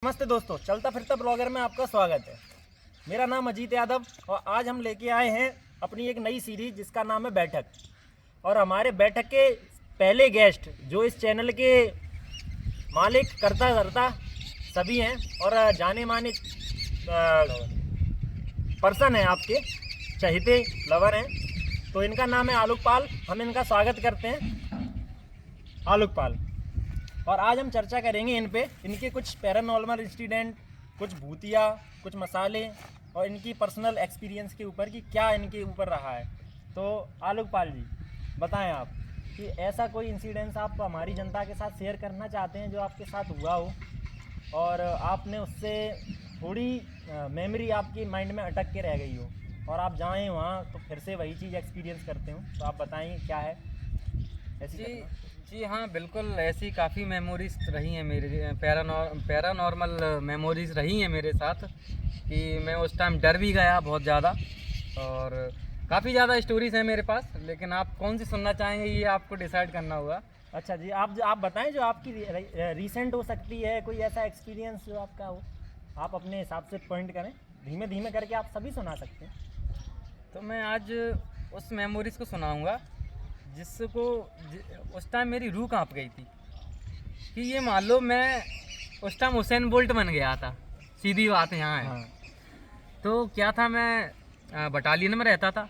नमस्ते दोस्तों, चलता फिरता ब्लॉगर में आपका स्वागत है। मेरा नाम अजीत यादव और आज हम लेके आए हैं अपनी एक नई सीरीज जिसका नाम है बैठक। और हमारे बैठक के पहले गेस्ट जो इस चैनल के मालिक करता धरता सभी हैं और जाने माने पर्सन हैं, आपके चहेते लवर हैं। तो इनका नाम है आलोक पाल। हम इनका स्वागत करते हैं, आलोक पाल। और आज हम चर्चा करेंगे इन पे, इनके कुछ पैरानॉर्मल इंसिडेंट, कुछ भूतिया, कुछ मसाले और इनकी पर्सनल एक्सपीरियंस के ऊपर कि क्या इनके ऊपर रहा है। तो आलोक पाल जी, बताएं आप कि ऐसा कोई इंसिडेंस आप हमारी जनता के साथ शेयर करना चाहते हैं जो आपके साथ हुआ हो और आपने उससे थोड़ी मेमोरी आपकी माइंड में अटक के रह गई हो और आप जाएं वहाँ तो फिर से वही चीज़ एक्सपीरियंस करते हो। तो आप बताएं क्या है ऐसी घटना? जी हाँ, बिल्कुल ऐसी काफ़ी मेमोरीज रही हैं मेरे, पैरानॉर्मल मेमोरीज रही हैं मेरे साथ कि मैं उस टाइम डर भी गया बहुत ज़्यादा। और काफ़ी ज़्यादा स्टोरीज हैं मेरे पास, लेकिन आप कौन सी सुनना चाहेंगे ये आपको डिसाइड करना होगा। अच्छा जी, आप बताएं जो आपकी रीसेंट हो सकती है, कोई ऐसा एक्सपीरियंस जो आपका हो। आप अपने हिसाब से पॉइंट करें, धीमे धीमे करके आप सभी सुना सकते हैं। तो मैं आज उस मेमोरीज को सुनाऊंगा जिसको उस टाइम मेरी रूह कांप गई थी कि ये मान लो मैं उस टाइम हुसैन बोल्ट बन गया था। सीधी बात यहाँ है। हाँ। तो क्या था, मैं बटालियन में रहता था।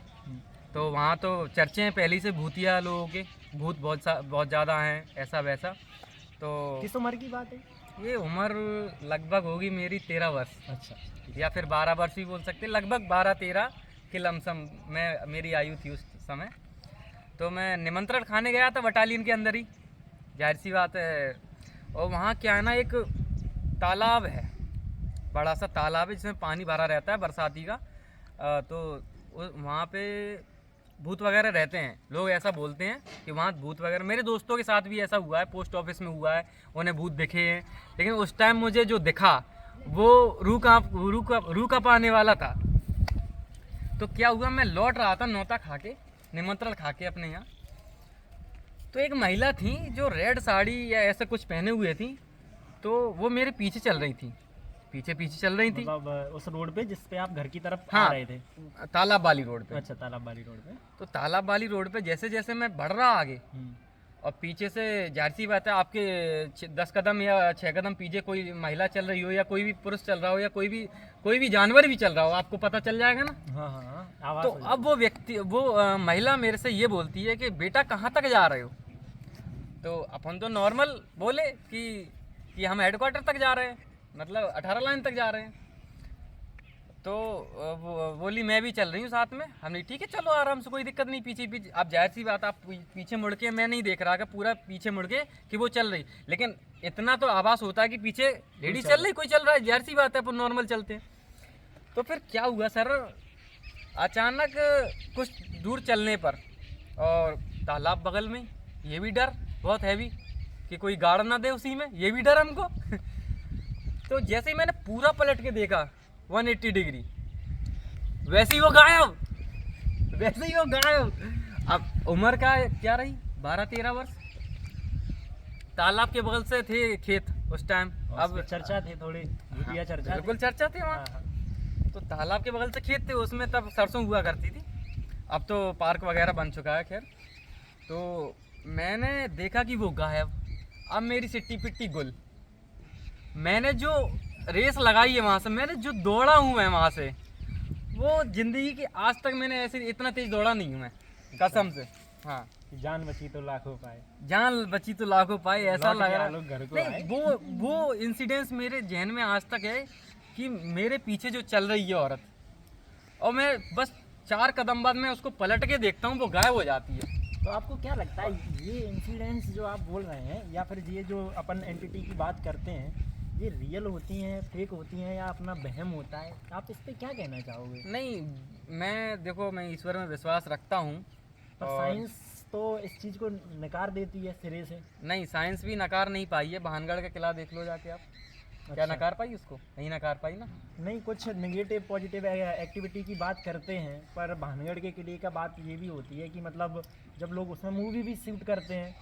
तो वहाँ तो चर्चे हैं पहले ही से भूतिया लोगों के, भूत बहुत ज़्यादा हैं, ऐसा वैसा। तो किस उम्र की बात है? ये उम्र लगभग होगी मेरी 13 वर्ष, अच्छा। या फिर 12 वर्ष भी बोल सकते हैं, लगभग 12-13 के लमसम में मेरी आयु थी उस समय। तो मैं निमंत्रण खाने गया था बटालियन के अंदर ही, जाहिर सी बात है। और वहाँ क्या है ना, एक तालाब है, बड़ा सा तालाब है जिसमें पानी भरा रहता है बरसाती का। तो वहाँ पे भूत वगैरह रहते हैं, लोग ऐसा बोलते हैं कि वहाँ भूत वगैरह। मेरे दोस्तों के साथ भी ऐसा हुआ है, पोस्ट ऑफिस में हुआ है, उन्हें भूत दिखे हैं। लेकिन उस टाइम मुझे जो दिखा वो रूह कांप आने वाला था। तो क्या हुआ, मैं लौट रहा था नौता खा के, निमंत्रण खा के अपने यहाँ। तो एक महिला थी जो रेड साड़ी या ऐसा कुछ पहने हुए थी, तो वो मेरे पीछे चल रही थी, पीछे पीछे चल रही थी। मतलब उस रोड पे जिस पे आप घर की तरफ हाँ, आ रहे थे? तालाब वाली रोड पे। अच्छा, तालाब वाली रोड पे। तो तालाब वाली रोड पे जैसे जैसे मैं बढ़ रहा आगे, और पीछे से जाहिर सी बात है आपके 10 कदम या 6 कदम पीछे कोई महिला चल रही हो या कोई भी पुरुष चल रहा हो या कोई भी जानवर भी चल रहा हो, आपको पता चल जाएगा ना। हाँ हाँ, आवाज़ तो हो अब वो महिला मेरे से ये बोलती है कि बेटा कहाँ तक जा रहे हो। तो अपन तो नॉर्मल बोले कि हम हेडक्वार्टर तक जा रहे हैं, मतलब 18 लाइन तक जा रहे हैं। तो वो बोली मैं भी चल रही हूँ साथ में। हमने ठीक है चलो आराम से, कोई दिक्कत नहीं। पीछे पीछे अब जाहिर सी बात, आप पीछे मुड़ के, मैं नहीं देख रहा कि पूरा पीछे मुड़ के कि वो चल रही, लेकिन इतना तो आभास होता है कि पीछे लेडीज चल रही, कोई चल रहा है, जाहिर सी बात है अपन नॉर्मल चलते हैं। तो फिर क्या हुआ सर, अचानक कुछ दूर चलने पर, और तालाब बगल में, ये भी डर बहुत हैवी कि कोई गाड़ ना दे उसी में, ये भी डर हमको। तो जैसे ही मैंने पूरा पलट के देखा 180 डिग्री, वैसे ही वो गायब। अब उम्र का क्या रही, 12-13 वर्ष। तालाब के बगल से थे खेत उस टाइम। अब चर्चा थी थोड़ी, भूतिया चर्चा थी। बिल्कुल चर्चा थी वहाँ। हाँ। तो तालाब के बगल से खेत थे, उसमें तब सरसों हुआ करती थी। अब तो पार्क वगैरह बन चुका है खैर। तो मैंने देखा कि वो गायब। अब मेरी सिट्टी पिट्टी गुल। मैंने जो रेस लगाई है वहाँ से, मैंने जो दौड़ा हूँ मैं वहाँ से, वो जिंदगी की आज तक मैंने ऐसे इतना तेज दौड़ा नहीं हूँ मैं, कसम से। हाँ, जान बची तो लाखों पाए। जान बची तो लाखों पाए, ऐसा लौट लग के रहा आलोक घर को नहीं। आए। वो इंसिडेंस मेरे जहन में आज तक है कि मेरे पीछे जो चल रही है औरत, और मैं बस 4 कदम बाद मैं उसको पलट के देखता हूँ, वो गायब हो जाती है। तो आपको क्या लगता है ये इंसिडेंट्स जो आप बोल रहे हैं या फिर ये जो अपन एंटिटी की बात करते हैं, ये रियल होती हैं, फेक होती हैं या अपना वहम होता है? आप इस पे क्या कहना चाहोगे? नहीं, मैं ईश्वर में विश्वास रखता हूँ। पर साइंस तो इस चीज़ को नकार देती है सिरे से। नहीं, साइंस भी नकार नहीं पाई है। भानगढ़ का किला देख लो जाके आप। क्या अच्छा। नकार पाई उसको? नहीं नकार पाई ना। नहीं, कुछ नेगेटिव पॉजिटिव एक्टिविटी की बात करते हैं, पर भानगढ़ के किले का बात ये भी होती है कि मतलब जब लोग उसमें मूवी भी शूट करते हैं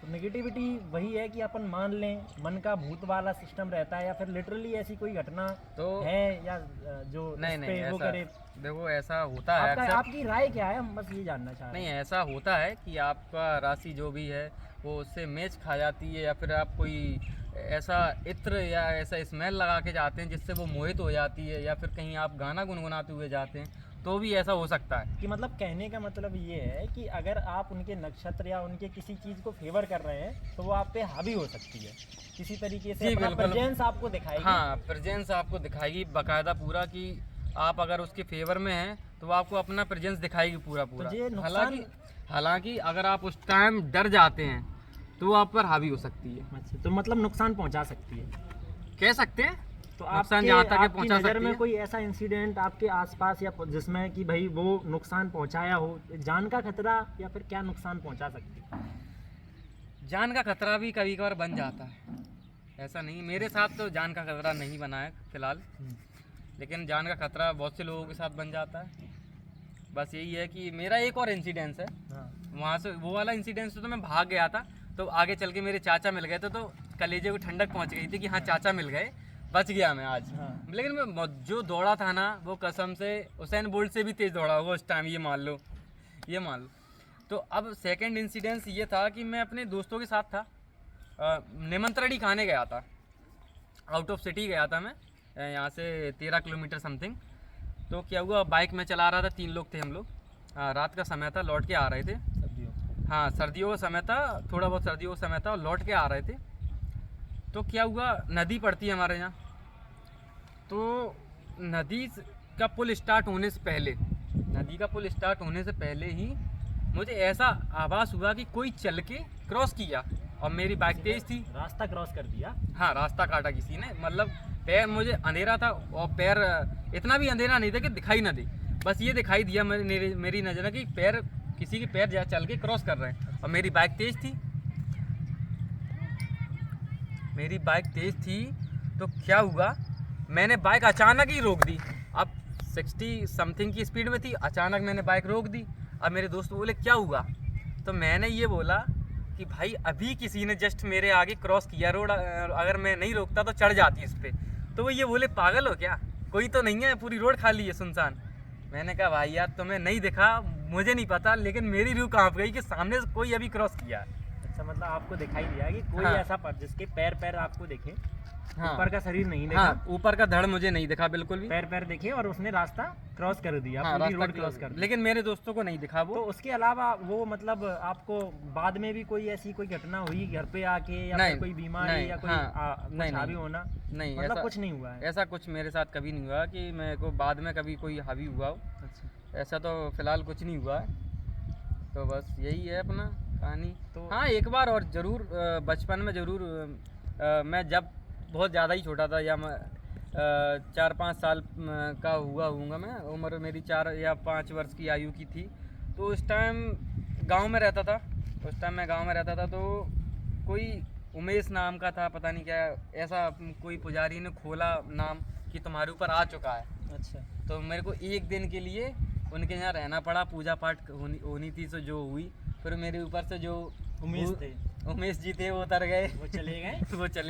तो नेगेटिविटी वही है कि अपन मान लें मन का भूत वाला सिस्टम रहता है, या फिर लिटरली ऐसी कोई घटना तो है या जो नहीं इस नहीं पे वो ऐसा करे। देखो ऐसा होता है आपका अक्सर। आपकी राय क्या है, हम बस ये जानना चाह रहे नहीं हैं। ऐसा होता है कि आपका राशि जो भी है वो उससे मैच खा जाती है, या फिर आप कोई ऐसा इत्र या ऐसा स्मेल लगा के जाते हैं जिससे वो मोहित हो जाती है, या फिर कहीं आप गाना गुनगुनाते हुए जाते हैं तो भी ऐसा हो सकता है। कि मतलब कहने का मतलब ये है कि अगर आप उनके नक्षत्र या उनके किसी चीज़ को फेवर कर रहे हैं तो वो आप पे हावी हो सकती है किसी तरीके से, जी, अपना बिल्कुल। प्रेजेंस आपको दिखाएगी। हाँ, प्रेजेंस आपको दिखाएगी बाकायदा पूरा, कि आप अगर उसके फेवर में हैं तो वो आपको अपना प्रेजेंस दिखाएगी पूरा पूरा। ये नुकसान- हालांकि अगर आप उस टाइम डर जाते हैं तो वो आप पर हावी हो सकती है, अच्छा, तो मतलब नुकसान पहुंचा सकती है। कह सकते हैं। तो नुकसान आपके जहाँ तक है आपकी पहुंचा नज़र सकती में है। कोई ऐसा इंसिडेंट आपके आसपास या जिसमें कि भाई वो नुकसान पहुंचाया हो, जान का खतरा या फिर क्या नुकसान पहुंचा सकती है? जान का खतरा भी कभी कभार बन जाता है, ऐसा नहीं। मेरे साथ तो जान का खतरा नहीं बना है फिलहाल, लेकिन जान का खतरा बहुत से लोगों के साथ बन जाता है। बस यही है कि मेरा एक और इंसिडेंस है, हाँ। वहाँ से वो वाला इंसिडेंस से तो मैं भाग गया था, तो आगे चल के मेरे चाचा मिल गए थे, तो कलेजे को ठंडक पहुँच गई थी कि हाँ चाचा मिल गए, बच गया मैं आज। हाँ। लेकिन मैं जो दौड़ा था ना वो कसम से उसैन बोल्ट से भी तेज़ दौड़ा होगा उस टाइम, ये मान लो। तो अब सेकंड इंसिडेंस ये था कि मैं अपने दोस्तों के साथ था, निमंत्रण ही खाने गया था, आउट ऑफ सिटी गया था मैं, यहाँ से 13 किलोमीटर समथिंग। तो क्या हुआ, बाइक में चला रहा था, 3 लोग थे हम लोग, रात का समय था, लौट के आ रहे थे। हाँ, सर्दियों का समय था, थोड़ा बहुत सर्दियों का समय था, और लौट के आ रहे थे। तो क्या हुआ, नदी पड़ती है हमारे यहाँ, तो नदी का पुल स्टार्ट होने से पहले ही मुझे ऐसा आभास हुआ कि कोई चल के क्रॉस किया, और मेरी बाइक तेज थी। रास्ता क्रॉस कर दिया। हाँ, रास्ता काटा किसी ने, मतलब पैर, मुझे अंधेरा था और पैर इतना भी अंधेरा नहीं था कि दिखाई ना दे, बस ये दिखाई दिया मेरी नज़र में कि पैर, किसी के पैर चल के क्रॉस कर रहे हैं, और मेरी बाइक तेज़ थी। तो क्या हुआ, मैंने बाइक अचानक ही रोक दी। अब 60 समथिंग की स्पीड में थी, अचानक मैंने बाइक रोक दी। अब मेरे दोस्त बोले क्या हुआ, तो मैंने ये बोला कि भाई अभी किसी ने जस्ट मेरे आगे क्रॉस किया रोड, अगर मैं नहीं रोकता तो चढ़ जाती इस पर। तो वो ये बोले पागल हो क्या, कोई तो नहीं है, पूरी रोड खाली है, सुनसान। मैंने कहा भाई यार तुम्हें नहीं दिखा, मुझे नहीं पता, लेकिन मेरी रूह कांप गई कि सामने से कोई अभी क्रॉस किया। अच्छा, मतलब आपको दिखाई दिया कि कोई हाँ। ऐसा पर जिसके पैर आपको दिखे, हाँ। ऊपर का शरीर नहीं देखा। हाँ, ऊपर का धड़ मुझे नहीं दिखा बिल्कुल भी। पैर देखे और उसने रास्ता क्रॉस कर दिया, हाँ, पूरी रास्ता रोड क्रॉस कर दी। लेकिन मेरे दोस्तों को नहीं दिखा तो वो। उसके अलावा वो मतलब आपको बाद में भी कोई ऐसी कोई घटना हुई घर पे आके, या नहीं, फिर कोई बीमारी नहीं, या कोई हाँ, कुछ नहीं, हावी नहीं। होना, नहीं, मतलब ऐसा कुछ नहीं हुआ है? ऐसा कुछ मेरे साथ कभी नहीं हुआ कि मेरे को बाद में कभी कोई हावी हुआ हो, अच्छा। ऐसा तो फिलहाल कुछ नहीं हुआ है। तो बस यही है अपना कहानी। तो हाँ, एक बार और ज़रूर बचपन में ज़रूर, मैं जब बहुत ज़्यादा ही छोटा था, या मैं 4-5 साल का होऊंगा मैं, उम्र मेरी 4 या 5 वर्ष की आयु की थी। तो उस टाइम गांव में रहता था, तो कोई उमेश नाम का था, पता नहीं क्या ऐसा, कोई पुजारी ने खोला नाम कि तुम्हारे ऊपर आ चुका है। अच्छा। तो मेरे को एक दिन के लिए उनके यहाँ रहना पड़ा, पूजा पाठ होनी थी, तो जो हुई, फिर मेरे ऊपर से जो उमेश जी थे वो उतर गए, वो चले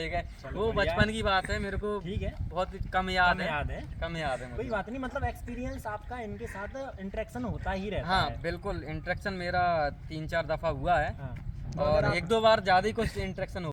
गए। चलो, वो बढ़िया बचपन की बात है, मेरे को ठीक है, बहुत कम याद है। कोई मुझे। बात नहीं, मतलब एक्सपीरियंस आपका इनके साथ इंटरेक्शन होता ही रहता हाँ, है। बिल्कुल, इंटरेक्शन मेरा 3-4 दफा हुआ है, हाँ। तो और अगर आप- 1-2 बार ज़्यादा ही कुछ इंटरेक्शन